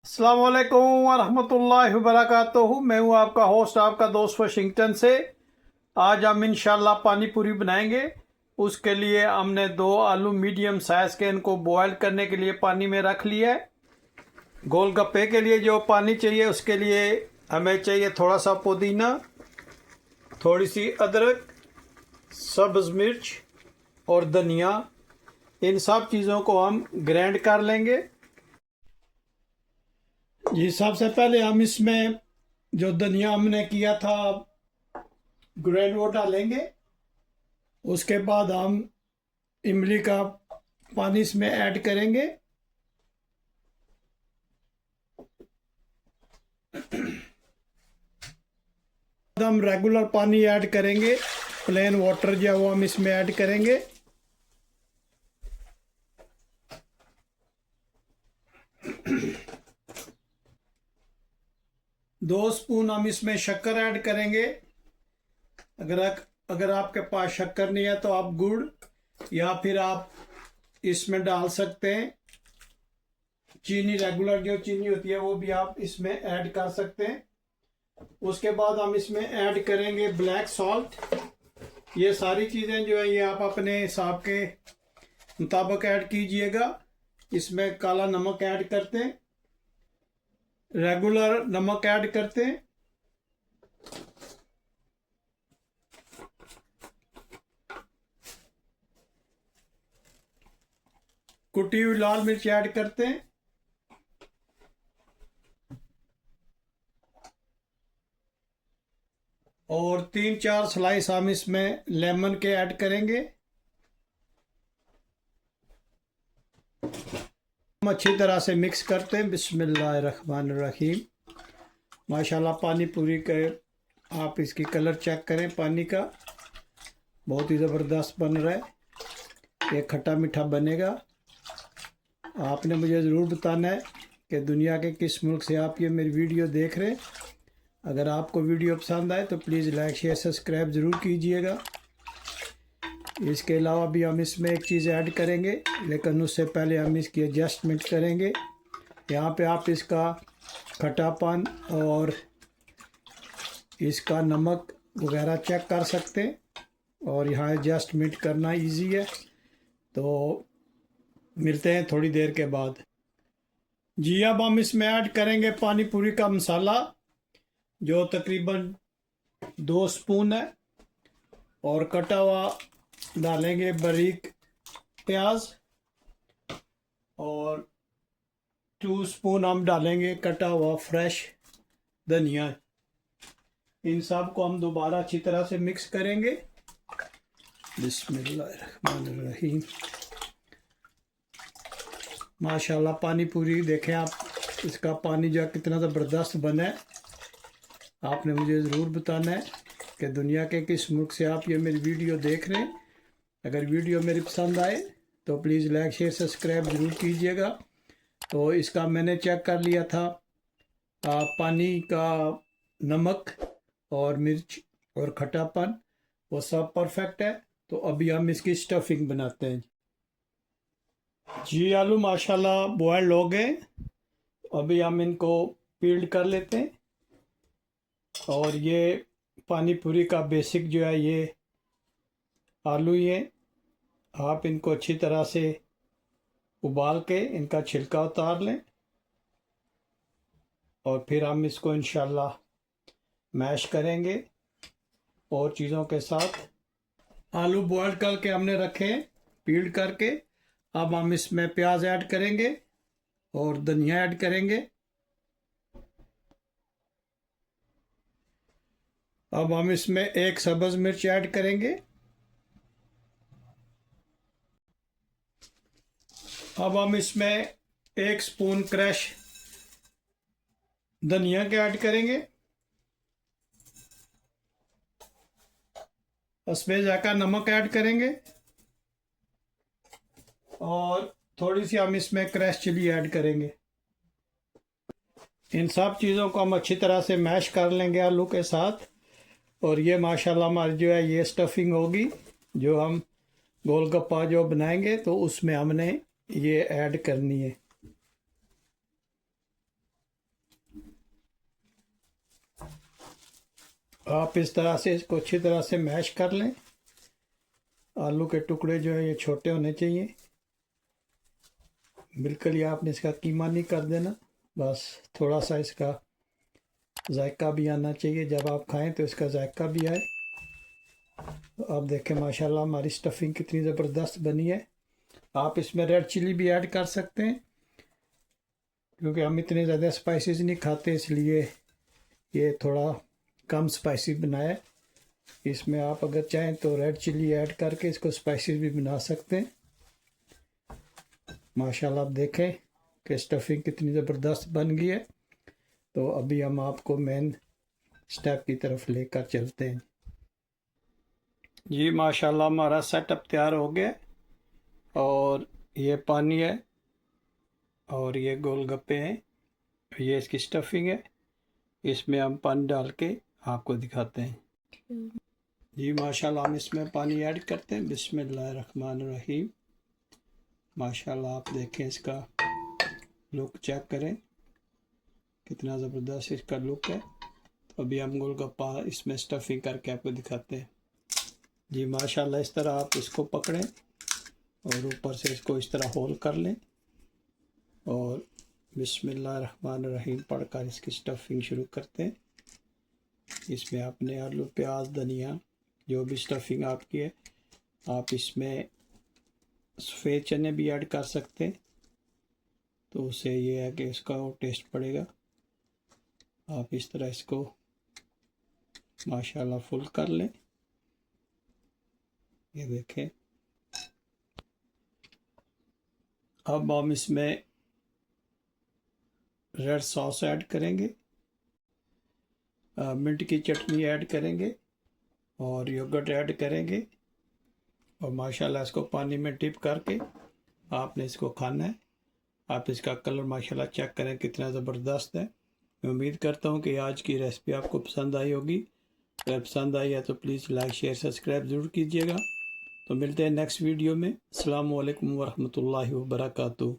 अस्सलाम वालेकुम वरहमतुल्लाहि वबरकातुहू। मैं हूं आपका होस्ट, आपका दोस्त वाशिंगटन से। आज हम इंशाल्लाह पानी पूरी बनाएंगे। उसके लिए हमने 2 आलू मीडियम साइज़ के, इनको बॉयल करने के लिए पानी में रख लिया है। गोलगप्पे के लिए जो पानी चाहिए उसके लिए हमें चाहिए थोड़ा सा पुदीना, थोड़ी सी अदरक, सब्ज़ मिर्च और धनिया। इन सब चीज़ों को हम ग्राइंड कर लेंगे। जी, सबसे पहले हम इसमें जो धनिया हमने किया था ग्राइंड वो डालेंगे। उसके बाद हम इमली का पानी इसमें ऐड करेंगे। हम रेगुलर पानी ऐड करेंगे, प्लेन वाटर जो है वो हम इसमें ऐड करेंगे। दो स्पून हम इसमें शक्कर ऐड करेंगे। अगर आपके पास शक्कर नहीं है तो आप गुड़ या फिर आप इसमें डाल सकते हैं। चीनी, रेगुलर जो चीनी होती है वो भी आप इसमें ऐड कर सकते हैं। उसके बाद हम इसमें ऐड करेंगे ब्लैक सॉल्ट। ये सारी चीज़ें जो है ये आप अपने हिसाब के मुताबिक ऐड कीजिएगा। इसमें काला नमक ऐड करते हैं, रेगुलर नमक ऐड करते हैं। कुटी हुई लाल मिर्च ऐड करते हैं। और 3-4 स्लाइस हम इसमें लेमन के ऐड करेंगे। हम अच्छी तरह से मिक्स करते हैं। बिस्मिल्लाहिर्रहमानिर्रहीम। माशाल्लाह पानी पूरी के आप इसकी कलर चेक करें पानी का, बहुत ही ज़बरदस्त बन रहा है। ये खट्टा मीठा बनेगा। आपने मुझे ज़रूर बताना है कि दुनिया के किस मुल्क से आप ये मेरी वीडियो देख रहे हैं। अगर आपको वीडियो पसंद आए तो प्लीज़ लाइक शेयर सब्सक्राइब ज़रूर कीजिएगा। इसके अलावा भी हम इसमें एक चीज़ ऐड करेंगे, लेकिन उससे पहले हम इसकी एडजस्टमेंट करेंगे। यहाँ पे आप इसका खट्टापन और इसका नमक वगैरह चेक कर सकते हैं, और यहाँ एडजस्टमेंट करना इजी है। तो मिलते हैं थोड़ी देर के बाद। जी, अब हम इसमें ऐड करेंगे पानी पूरी का मसाला, जो तकरीबन 2 स्पून है, और कटा हुआ डालेंगे बारीक प्याज, और 2 स्पून हम डालेंगे कटा हुआ फ्रेश धनिया। इन सब को हम दोबारा अच्छी तरह से मिक्स करेंगे। बिस्मिल्लाहिर्रहमानिर्रहीम। माशाल्लाह पानी पूरी देखें आप, इसका पानी जो कितना ज़बरदस्त बना है। आपने मुझे ज़रूर बताना है कि दुनिया के किस मुल्क से आप ये मेरी वीडियो देख रहे हैं। अगर वीडियो मेरी पसंद आए तो प्लीज़ लाइक शेयर सब्सक्राइब ज़रूर कीजिएगा। तो इसका मैंने चेक कर लिया था, पानी का नमक और मिर्च और खट्टापन वो सब परफेक्ट है। तो अभी हम इसकी स्टफिंग बनाते हैं। जी, आलू माशाल्लाह बॉयल्ड हो गए। अभी हम इनको पील्ड कर लेते हैं। और ये पानी पूरी का बेसिक जो है ये आलू ही है। आप इनको अच्छी तरह से उबाल के इनका छिलका उतार लें, और फिर हम इसको इंशाल्लाह मैश करेंगे और चीज़ों के साथ। आलू बॉयल करके हमने रखे हैं पील करके। अब हम इसमें प्याज ऐड करेंगे और धनिया ऐड करेंगे। अब हम इसमें 1 सब्ज़ मिर्च ऐड करेंगे। अब हम इसमें 1 स्पून क्रश धनिया के ऐड करेंगे। उसमें जाकर नमक ऐड करेंगे, और थोड़ी सी हम इसमें क्रश चिली ऐड करेंगे। इन सब चीज़ों को हम अच्छी तरह से मैश कर लेंगे आलू के साथ। और ये माशाल्लाह हमारी जो है ये स्टफिंग होगी, जो हम गोलगप्पा जो बनाएंगे तो उसमें हमने ये ऐड करनी है। आप इस तरह से इसको अच्छी तरह से मैश कर लें। आलू के टुकड़े जो है ये छोटे होने चाहिए, बिल्कुल ही आपने इसका कीमा नहीं कर देना, बस थोड़ा सा इसका जायका भी आना चाहिए, जब आप खाएं तो इसका जायका भी आए। तो आप देखें माशाल्लाह हमारी स्टफिंग कितनी ज़बरदस्त बनी है। आप इसमें रेड चिली भी ऐड कर सकते हैं, क्योंकि हम इतने ज़्यादा स्पाइसेस नहीं खाते, इसलिए ये थोड़ा कम स्पाइसी बनाया है। इसमें आप अगर चाहें तो रेड चिली ऐड करके इसको स्पाइसी भी बना सकते हैं। माशाल्लाह आप देखें कि स्टफिंग कितनी ज़बरदस्त बन गई है। तो अभी हम आपको मेन स्टेप की तरफ लेकर चलते हैं। जी माशाल्लाह हमारा सेटअप तैयार हो गया, और ये पानी है और ये गोलगप्पे हैं, ये इसकी स्टफिंग है। इसमें हम पानी डाल के आपको दिखाते हैं। जी माशाल्लाह हम इसमें पानी ऐड करते हैं। बिस्मिल्लाहिर्रहमानिर्रहीम। माशाल्लाह आप देखें, इसका लुक चेक करें, कितना ज़बरदस्त इसका लुक है। तो अभी हम गोलगप्पा इसमें स्टफिंग करके आपको दिखाते हैं। जी माशाल्लाह इस तरह आप इसको पकड़ें और ऊपर से इसको इस तरह होल कर लें, और बिस्मिल्लाहिर्रहमानिर्रहीम पढ़कर इसकी स्टफिंग शुरू करते हैं। इसमें आपने आलू, प्याज, धनिया, जो भी स्टफिंग आपकी है, आप इसमें सफ़ेद चने भी ऐड कर सकते हैं, तो उससे ये है कि इसका वो टेस्ट पड़ेगा। आप इस तरह इसको माशाल्लाह फुल कर लें। ये देखें, अब हम इसमें रेड सॉस ऐड करेंगे, मिंट की चटनी ऐड करेंगे, और योगर्ट ऐड करेंगे, और माशाल्लाह इसको पानी में डिप करके आपने इसको खाना है। आप इसका कलर माशाल्लाह चेक करें कितना ज़बरदस्त है। मैं उम्मीद करता हूँ कि आज की रेसिपी आपको पसंद आई होगी। अगर पसंद आई है तो प्लीज़ लाइक, शेयर, सब्सक्राइब ज़रूर कीजिएगा। तो मिलते हैं नेक्स्ट वीडियो में। अस्सलामु अलैकुम वरहमतुल्लाहि वबरकातुहू।